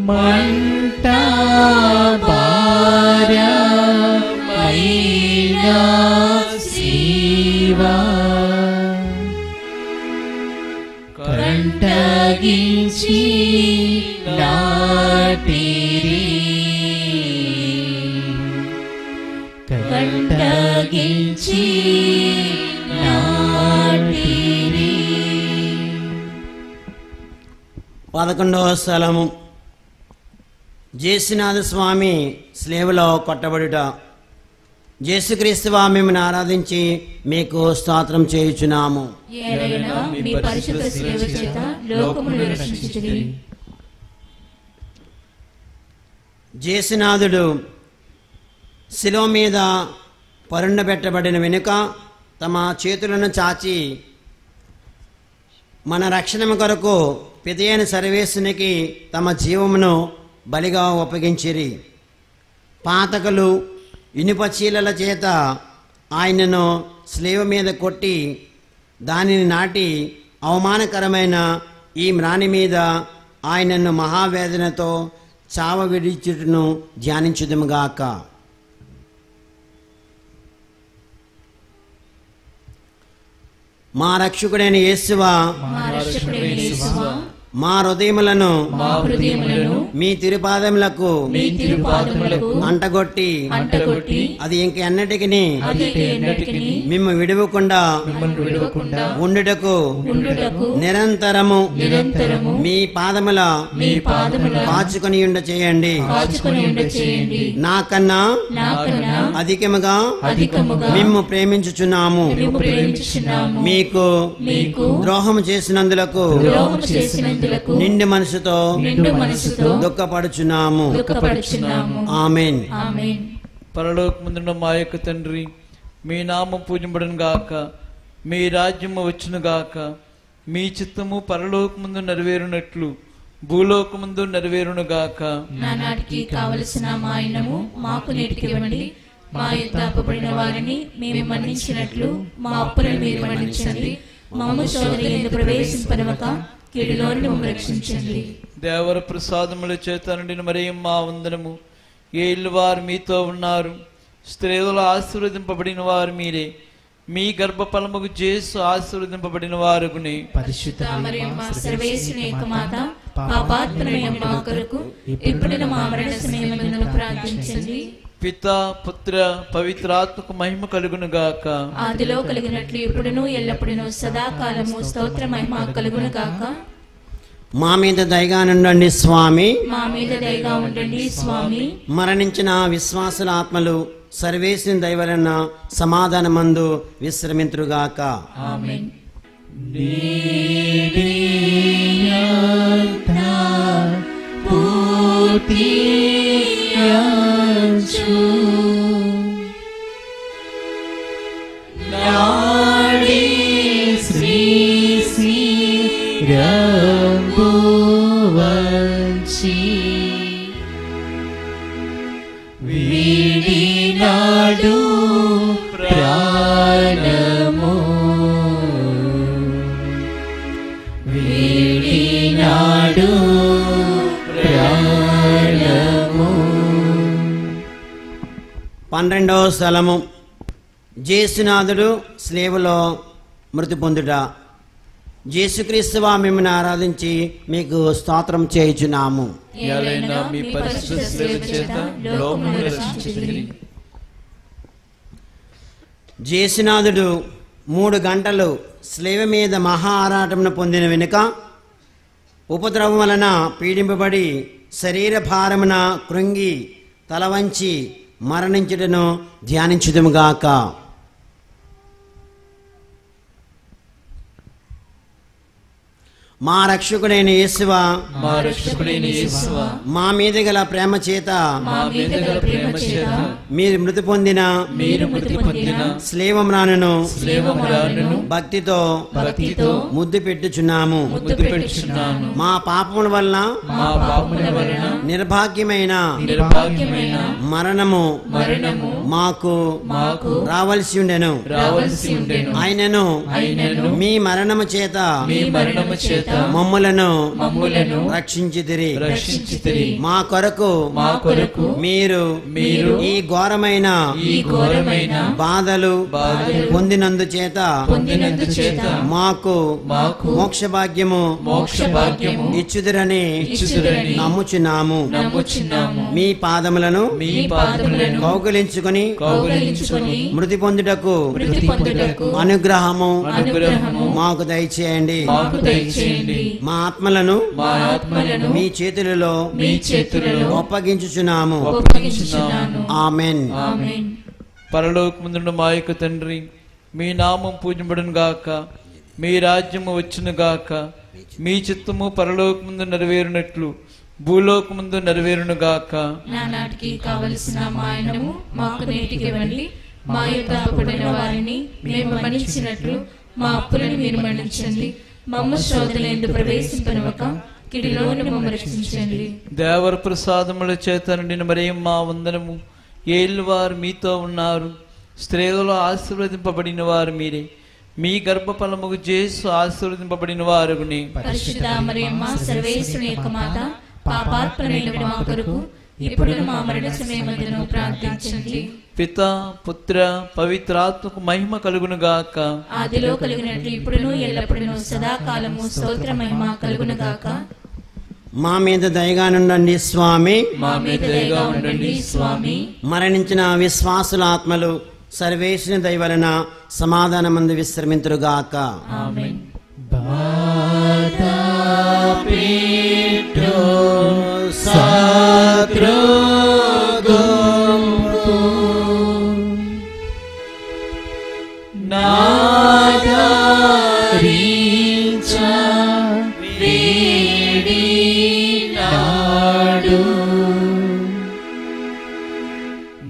మన్ కంటగించి నాటిరి కంటగించి నాటిరి. 11వ స్థలము జేసునాథ స్వామి స్లేవలో కొట్టబడుట. యేసుక్రీస్తువా మిమ్మల్ని ఆరాధించి మీకు స్తోత్రం చేయుచున్నాము. ఏలైనా మీ పరిశుద్ధ సేవ చేత లోకమును రక్షించుచుడి. జేసునాథుడు శిలువ మీద పరుండబెట్టబడిన వెనుక తమ చేతులను చాచి మన రక్షణ కొరకు పితయైన సర్వేశ్వరునికి తమ జీవమును బలిగా ఒప్పగించిరి. పాతకులు ఇనుప చీలల చేత ఆయనను స్లేవ మీద కొట్టి దానిని నాటి అవమానకరమైన ఈ మ్రాణి మీద ఆయనను మహావేదనతో చావ విడిచుటను ధ్యానించుదుముగాక. మా రక్షకుడైన యేసువా, మా హృదయములను మీ తిరుపాదములకు అంటగొట్టి అది ఇంక ఎన్నటికి మిమ్ము విడువకుండా ఉండుటకు నిరంతరము మీ పాదముల కాచుకొని ఉండ చేయండి. నాకన్నా అధికముగా మిమ్ము ప్రేమించుచున్నాము. మీకు ద్రోహము చేసినందులకు నిండు మనసుతో దుఃఖపడుచున్నాము. ఆమేన్. పరలోకమందున్న మా యొక్క తండ్రి, మీ నామం పూజింపబడును గాక, మీ రాజ్యము వచ్చును గాక, మీ చిత్తము పరలోకమందు నెరవేరునట్లు భూలోకమందు నెరవేరును గాక. నానాటికి కావలసిన మా అన్నము మాకు నేటికివ్వండి. మా యొద్ద అప్పుబడిన వారిని మేము మన్నించినట్లు మా అప్పులను మీరు మన్నించండి. మమ్ము శోధనయందు ప్రవేశింపనివ్వక కీడులో నుండి మమ్ము రక్షించండి. దేవర ప్రసాదముల చేత నిండిన మరియమ్మ వందనము. ఏళ్ళు వారు మీతో ఉన్నారు, స్త్రీలలో ఆశీర్వదింపబడిన వారు మీరే. మీ గర్భఫలముకు యేసు ఆశీర్వదింపబడిన వారుగునే. పరిశుద్ధ మరియమ్మ సర్వేశ్వరుని యొక్క మాత, పాపాత్ములైన మా కొరకు ఇప్పుడున్న మా మరణ సమయమందున ప్రార్థించండి. పితా పుత్ర పవిత్రాత్మకు మహిమ కలుగును గాక. ఆదిలో కలిగినట్లు ఇప్పుడును ఎల్లప్పుడును సదాకాలము స్తోత్ర మహిమ కలుగును గాక. మా మీద దయగా నుండండి స్వామి. మా మీద దయగా ఉండండి స్వామి. మరణించిన విశ్వాసుల ఆత్మలు సర్వేశ్వరుని దయ వలన సమాధానమందు విశ్రమింతురుగాక. ఆమేన్. వీడినాడు ప్రాణము, వీడినాడు ప్రాణము. 12వ స్థలము జేసునాథుడు స్లేవలో మృతి పొందుట. యేసుక్రీస్తువా మిమ్మల్ని ఆరాధించి మీకు స్తోత్రం చేయుచున్నాము. ఏలైనా మీ పరిశుద్ధ సేవ చేత లోకమును రక్షించుడి. జేసునాథుడు 3 గంటలు స్లేవ మీద మహా ఆరాటమును పొందిన వెనుక ఉపద్రవం వలన పీడింపబడి శరీర భారమున కృంగి తల వంచి మరణించుటను ధ్యానించుదుముగాక. మా రక్షకుడైన యేసువా, మా రక్షకుడైన యేసువా, మా మీద గల ప్రేమ చేత మీరు మృతి పొందిన స్లేవమ్రాను భక్తితో ముద్దు పెట్టుచున్నాము. మా పాపముల వలన నిర్భాగ్యమైన మరణము మాకు రావలసి ఉండెను. ఆయనను మీ మరణము చేత చేత మమ్ములను మమ్ములను రక్షించితిరి. రక్షించితిరి. మా కొరకు మీరు ఈ ఘోరమైన బాధలు పొందినందుచేత మాకు మోక్ష భాగ్యము ఇచ్చుదురని నమ్ముచున్నాము. మీ పాదములను కౌగిలించుకొని మృతి పొందుటకు అనుగ్రహము మాకు దయచేయండి. మా ఆత్మలను మీ చేతులలో అప్పగించుచున్నాము. ఆమేన్. పరలోకమందున్న మా యొక్క తండ్రి, మీ నామం పూజింపబడును గాక, మీ రాజ్యము వచ్చును గాక, మీ చిత్తము పరలోకమందు నెరవేరునట్లు భూలోకమందు నెరవేరును గాక. నానాటికి కావలసిన మా అన్నము మాకు నేటికి ఇవ్వండి. మా యొక్క అప్పుడైన వారిని మేము మన్నించినట్లు మా అప్పులను మీరు మన్నించండి. మమ్మ శోధనయందు ప్రవేశింపనివ్వక కిడిలోని మమ్మ రక్షించండి. దేవర ప్రసాదముల చేత నిండిన మరియమ్మ మా వందనము. ఏలువారు మీతో ఉన్నారు, స్త్రీలలో ఆశీర్వదింపబడిన వారు మీరే. మీ గర్భఫలముగు యేసు ఆశీర్వదింపబడిన వారుని. పరిశుద్ధ మరియమ్మ సర్వేశ్వరుని యొక్క మాత, పాపాత్ములైన మా కొరకు ఇప్పుడు మా మరణ సమయమందును ప్రార్థించండి. పిత పుత్ర పవిత్రాత్మకు మహిమ కలుగును గాక. ఆదిలో కలిగినట్లు ఇప్పుడును ఎల్లప్పుడూ సదాకాలము స్తోత్ర మహిమ కలుగును గాక. మా మీద దయగా ఉండండి స్వామి. మా మీద దయగా ఉండండి స్వామి. మరణించిన విశ్వాసుల ఆత్మలు సర్వేశ్వరుని దయ వలన సమాధానమందు విశ్రమింతురుగాక. ఆమేన్.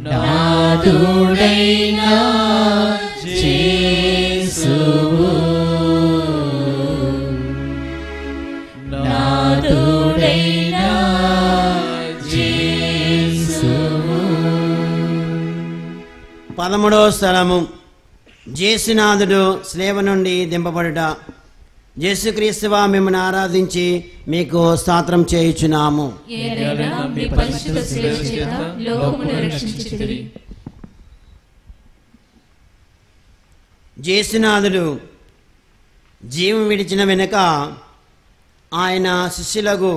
నాదుడైనా యేసువు, నాదుడైనా యేసువు. 13వ స్థలము జేసునాథుడు స్లేవ నుండి దింపబడుట. యేసుక్రీస్తువా మిమ్మల్ని ఆరాధించి మీకు స్తోత్రం చేయుచున్నాము. ఏలైనా మీ పరిశుద్ధ సేవ చేత లోకమును రక్షించితిరి. జేసునాథుడు జీవం విడిచిన వెనుక ఆయన శిష్యులకు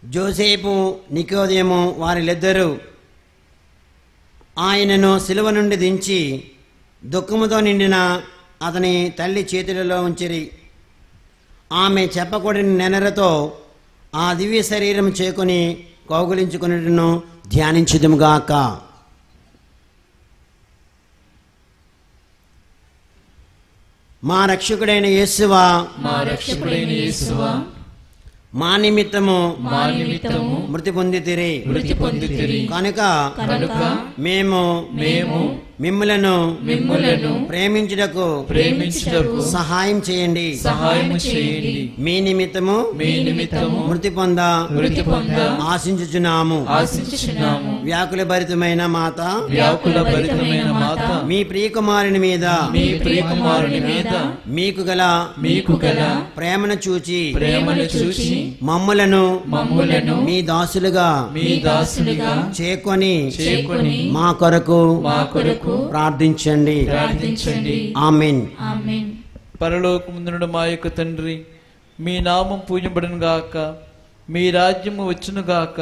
జోసేపు నికోదేము వారిద్దరూ ఆయనను సిలువ నుండి దించి దుఃఖముతో నిండిన అతని తల్లి చేతులలో ఉంచిరి. ఆమె చెప్పకూడని నెనరతో ఆ దివ్య శరీరం చేకొని కౌగులించుకున్నట్టును ధ్యానించుదుముగాక. మా రక్షకుడైన యేసువా, మా రక్షకుడైన యేసువా, మా నిమిత్తము మృతి పొందితిరి. కనుక మేము మిమ్ములను ప్రేమించుటకు సహాయం చేయండి. మీ నిమిత్తము మృతి పొంద ఆశించుచున్నాము. వ్యాకుల భరితమైన మాత, మీ ప్రియకుమారుని మీద మీకు గల ప్రేమను చూచి మమ్ములను మీ దాసులుగా చేకొని మా కొరకు ప్రార్థించండి. ఆమేన్. పరలోకమందున్న మా యొక్క తండ్రి, మీ నామం పూజింపబడును గాక, మీ రాజ్యము వచ్చును గాక,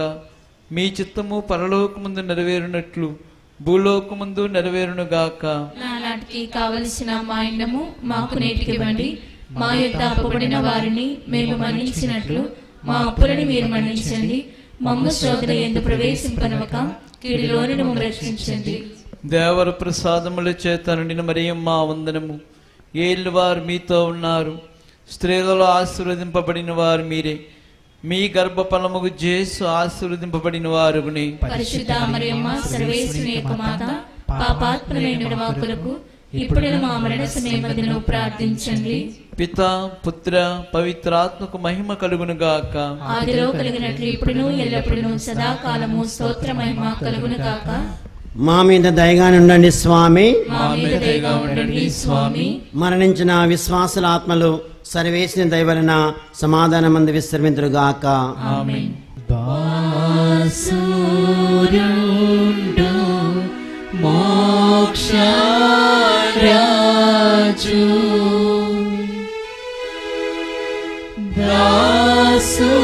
మీ చిత్తము పరలోకమందు నెరవేరునట్లు భూలోకమందు నెరవేరును గాక. నానాటికి కావలసిన మా అన్నము మాకు నేటికి ఇవ్వండి. మా యొక్క అప్పుబడిన వారిని మేము మన్నించినట్లు మా అప్పులను మీరు మన్నించండి. మమ్మ శోధన యందు ప్రవేశింపనివ్వక కీడులోని మమ్మ రక్షించండి. దేవర ప్రసాదముల చేత నిండిన మరియమ్మ మా వందనము. ఏలువారు మీతో ఉన్నారు, స్త్రీలలో ఆశీర్వదింపబడిన వారు మీరే. మీ గర్భఫలముగు యేసు ఆశీర్వదింపబడిన వారుని. పరిశుద్ధ మరియమ్మ సర్వేశ్వరుని యొక్క మాత, పాపాత్ములైన మా కొరకు ఇప్పుడు మా మరణ సమయమందును ప్రార్థించండి. పిత పుత్ర పవిత్రాత్మకు మహిమ కలుగును గాక. ఆదిలో కలిగినట్లు ఇప్పుడును ఎల్లప్పుడూ సదాకాలము స్తోత్ర మహిమ కలుగును గాక. మా మీద దయగా ఉండండి స్వామి. మా మీద దయగా ఉండండి స్వామి. మరణించిన విశ్వాసుల ఆత్మలు సర్వేసిన దయవలన సమాధానమందు విశ్రమింతురుగాక. ఆమేన్. బాసురుండు మోక్షరాజు దాసులైన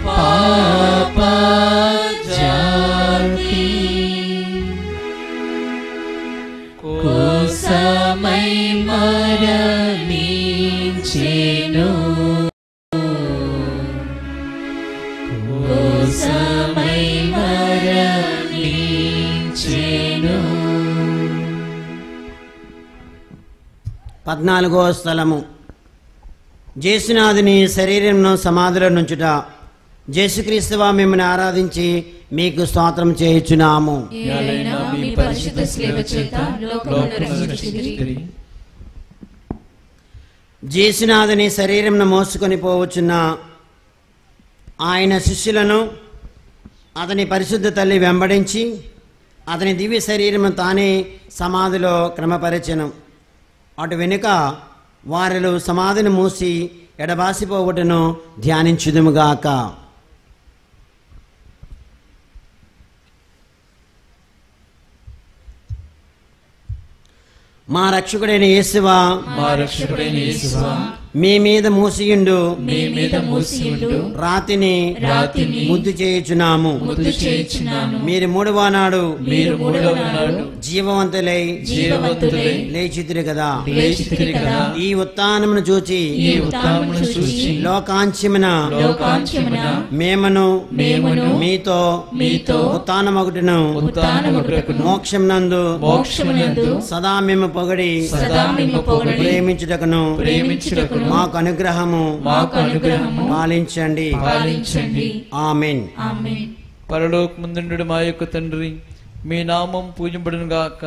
పాపజాతి కోసమై మరణించెను కోసమై మరణించెను. 14వ స్థలము. జేసునాథుని శరీరంను సమాధిలో నుంచుట. జేసుక్రీస్తువా మిమ్మల్ని ఆరాధించి మీకు స్తోత్రం చేయుచున్నాము. ఏలైనా మీ పరిశుద్ధ సేవ చేత లోకమును రక్షించితిరి. జేసునాథుని శరీరంను మోసుకొని పోవచ్చున్న ఆయన శిష్యులను అతని పరిశుద్ధ తల్లి వెంబడించి అతని దివ్య శరీరము తానే సమాధిలో క్రమపరచెను. అటు వెనుక వారిలో సమాధిని మూసి ఎడబాసిపోవటను ధ్యానించుదుముగాక. మా రక్షకుడైన యేసువా, మా రక్షకుడైన యేసువా, మీ మీద మూసియుండు మీ మీద మూసియుండు రాతిని రాతిని ముద్దు చేయుచున్నాము. ముద్దు చేయుచున్నాను. మీరు మూడవ నాడు జీవవంతులై జీవవంతులై లేచితిరి కదా. లేచితిరి కదా. ఈ ఉత్థానమును చూచి ఈ ఉత్థానమును చూచి లోకాంక్షమున మేమను మీతో ఉత్థానమగుటను మోక్షమునందు సదా మేము పొగడి ప్రేమించుటకును మాకు అనుగ్రహము పాలించండి. ఆమేన్. పరలోకమందుండు మా యొక్క తండ్రి, మీ నామం పూజింపడును గాక,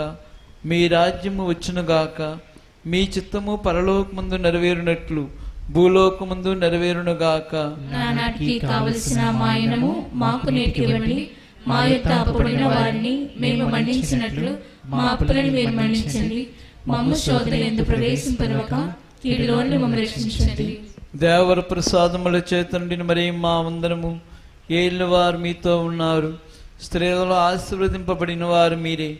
మీ రాజ్యము వచ్చును గాక, మీ చిత్తము పరలోకమందు నెరవేరునట్లు భూలోకమందు నెరవేరును గాక. నానాటికి కావలసిన మాయనము మాకు నేర్పివ్వండి. మా యొక్క అప్పుడైన వారిని మేము మన్నించినట్లు మా అప్పులను మీరు మన్నించండి. మమ్ము శోధనయందు ప్రవేశింపనివ్వక కీడులోని మమ్మల్ని రక్షించండి. దేవర ప్రసాదముల చేతండిని మరి మా వందనము. ఏళ్ళు వారు మీతో ఉన్నారు, స్త్రీలలో ఆశీర్వదింపబడిన వారు మీరే.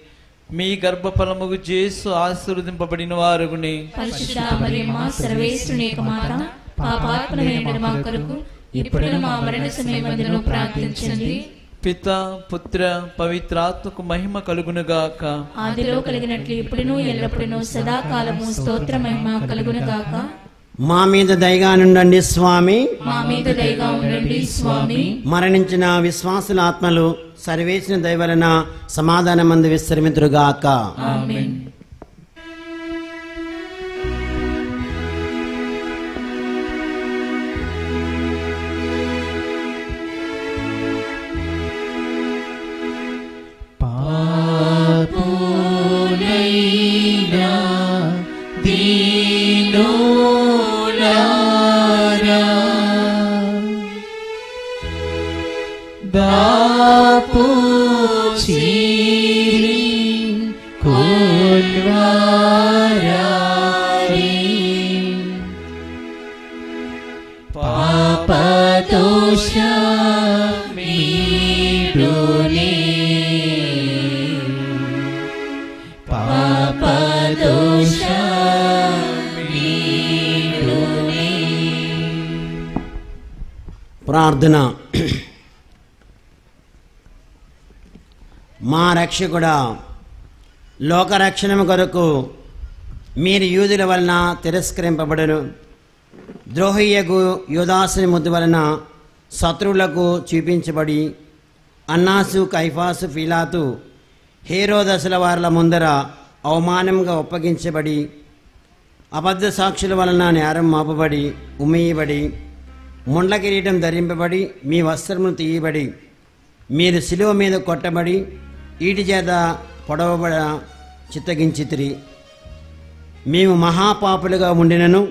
మీ గర్భఫలముగు జేసు ఆశీర్వదింపబడిన వారుగునే. పరిశుద్ధ మరియమ్మ సర్వేశ్వరుని యొక్క మాత, పాపాత్మలైన మా కొరకు ఇప్పుడు మా మరణ సమయమందును ప్రార్థించండి. పిత పుత్ర పవిత్రాత్మకు మహిమ కలుగునుగాక. ఆదిలో కలిగినట్లు ఇప్పుడును ఎల్లప్పుడును సదాకాలము స్తోత్ర మహిమ కలుగునుగాక. మా మీద దయగా నుండండి స్వామి. మా మీద దయగా ఉండండి స్వామి. మరణించిన విశ్వాసుల ఆత్మలు సర్వేసిన దయవలన సమాధానమందు విశ్రమితురుగాక. ఆమేన్. పాపులైనా దీనులారా దాపు చీరి కొల్వారారి పాపదోష మీడునే పాపదోష మీడునే. ప్రార్థన. మా రక్షకుడా, లోకరక్షణము కొరకు మీరు యూదుల వలన తిరస్కరింపబడను. ద్రోహియకు యూదాసుని ముద్దు వలన శత్రువులకు చూపించబడి అన్నాసు, కైఫాసు, ఫీలాతు, హేరోదసుల వార్ల ముందర అవమానంగా ఒప్పగించబడి అబద్ధ సాక్షుల వలన నేరం మాపబడి ఉమ్మేయబడి ముండ్ల కిరీటం ధరింపబడి మీ వస్త్రమును తీయబడి మీరు శిలువ మీద కొట్టబడి ఈటి చేత పొడవబడ చిత్తగించితిరి. మేము మహాపాపులుగా ఉండినను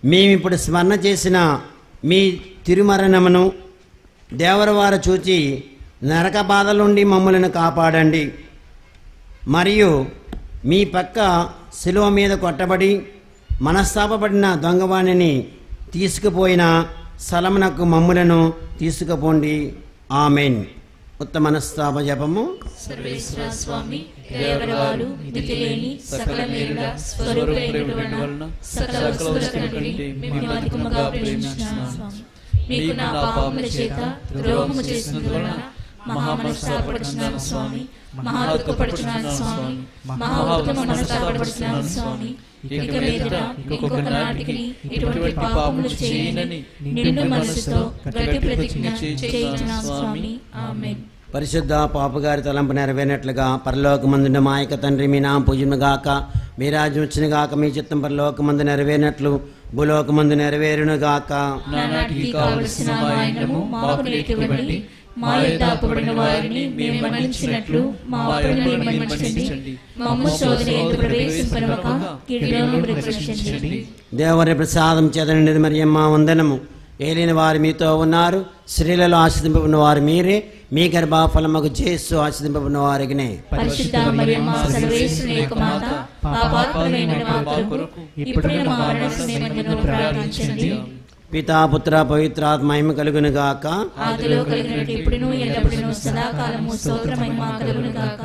మేమిప్పుడు స్మరణ చేసిన మీ తిరుమరణమును దేవరవారు చూచి నరక బాధల నుండి మమ్మలను కాపాడండి. మరియు మీ పక్క శిలువ మీద కొట్టబడి మనస్తాపబడిన దొంగవాణిని తీసుకుపోయిన స్థలమునకు మమ్ములను తీసుకుపోండి. ఆమెన్. ఉత్తమ మనస్తాప జపము. సర్వేశ్వర స్వామి దేవరవారు మితిలేని సకల మేలుల స్వరూపైనటువంటి వలన సకల వస్తువుల కంటే మిమ్మల్ని అధికముగా ప్రేమించుచున్నాను స్వామి. మీకు నా పాపముల చేత ద్రోహము చేసినందువలన మహా మనస్తాపడుచున్నాను స్వామి. మహా దుఃఖపడుచున్నాను స్వామి. మహా ఉత్తమ మనస్తాపడుచున్నాను స్వామి. ఇక మీదట ఇంకొక నాటికి ఇటువంటి పాపములు చేయనని నిండు మనసుతో గట్టి ప్రతిజ్ఞ చేయించున్నాను స్వామి. ఆమేన్. పరిశుద్ధ పాపగారి తలంపు నెరవేరినట్లుగా పరలోకమందున మా యొక్క తండ్రి మీ నామం పూజనుగాక, మీ రాజ్యం వచ్చినగాక, మీ చిత్తం పరలోకమందు నెరవేరినట్లు భూలోకమందు నెరవేరునుగాక. నానాటికి కావలసిన ఆయనము మాకు నేర్పివ్వండి. మా యొద్ద అప్పుబడిన వారిని మేము మన్నించినట్లు మా అప్పులను మన్నించండి. మమ్ము శోధన యందు ప్రవేశింపనివ్వక కీడులను రక్షించండి. దేవరి ప్రసాదం చేత నిండిన మరియమ్మ వందనము. ఏలిన వారు మీతో ఉన్నారు, స్త్రీలలో ఆశీర్వదింపబడిన వారు మీరే, మీ గర్భఫలముగు యేసు ఆశీర్వదింపబడిన వారికినే. పరిశుద్ధ మరియమ్మ సర్వేశ్వరుని యొక్క మాత, పాపాత్ములైన మా కొరకు ఇప్పుడున్న మా మరణ సమయమందును ప్రార్థించండి. పితా పుత్ర పవిత్రాత్మ మహిమ కలుగును గాక. ఆదిలో కలిగినట్టు ఇప్పుడును ఎల్లప్పుడును సదాకాలము స్తోత్ర మహిమ కలుగును గాక.